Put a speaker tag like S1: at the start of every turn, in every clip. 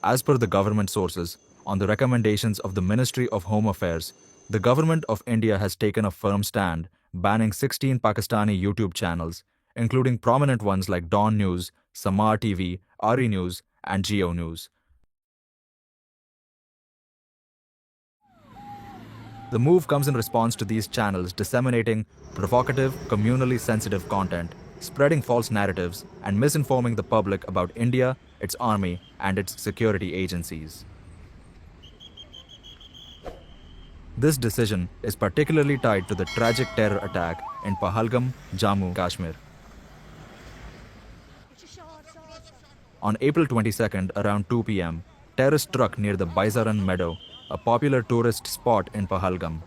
S1: As per the government sources, on the recommendations of the Ministry of Home Affairs, the government of India has taken a firm stand, banning 16 Pakistani YouTube channels, including prominent ones like Dawn News, Samar TV, RE News, and Geo News. The move comes in response to these channels disseminating provocative, communally sensitive content, spreading false narratives, and misinforming the public about India, its army, and its security agencies. This decision is particularly tied to the tragic terror attack in Pahalgam, Jammu, Kashmir. On April 22nd, around 2 p.m., terrorists struck near the Baizaran Meadow, a popular tourist spot in Pahalgam.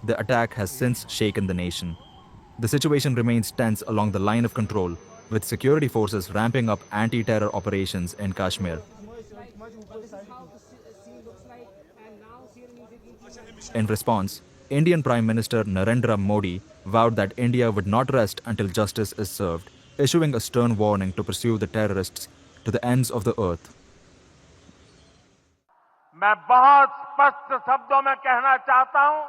S1: The attack has since shaken the nation. The situation remains tense along the line of control, with security forces ramping up anti-terror operations in Kashmir. In response, Indian Prime Minister Narendra Modi vowed that India would not rest until justice is served, issuing a stern warning to pursue the terrorists to the ends of the earth.
S2: मैं बहुत स्पष्ट शब्दों में कहना चाहता हूं,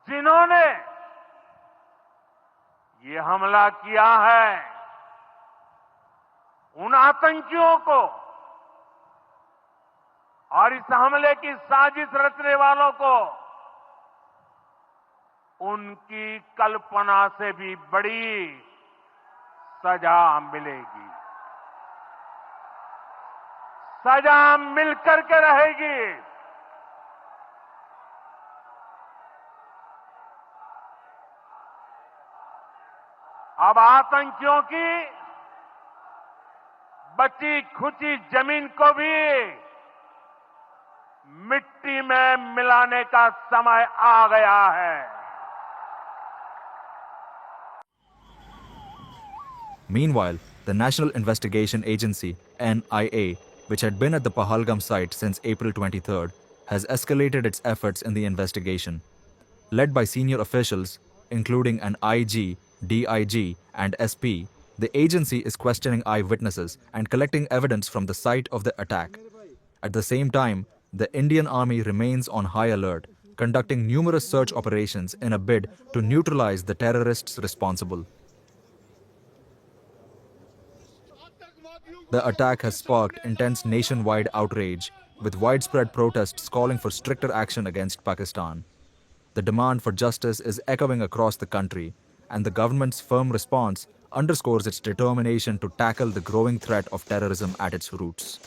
S2: जिन्होंने ये हमला किया है, उन आतंकियों को और इस हमले की साजिश रचने वालों को उनकी कल्पना से भी बड़ी सजा मिलेगी। सजा मिलकर के रहेगी। अब आतंकियों की बची खुची जमीन को भी मिट्टी में मिलाने का समय आ गया है।
S1: Meanwhile, the National Investigation Agency, NIA, which had been at the Pahalgam site since April 23rd, has escalated its efforts in the investigation. Led by senior officials, including an IG, DIG, and SP, the agency is questioning eyewitnesses and collecting evidence from the site of the attack. At the same time, the Indian Army remains on high alert, conducting numerous search operations in a bid to neutralize the terrorists responsible. The attack has sparked intense nationwide outrage, with widespread protests calling for stricter action against Pakistan. The demand for justice is echoing across the country, and the government's firm response underscores its determination to tackle the growing threat of terrorism at its roots.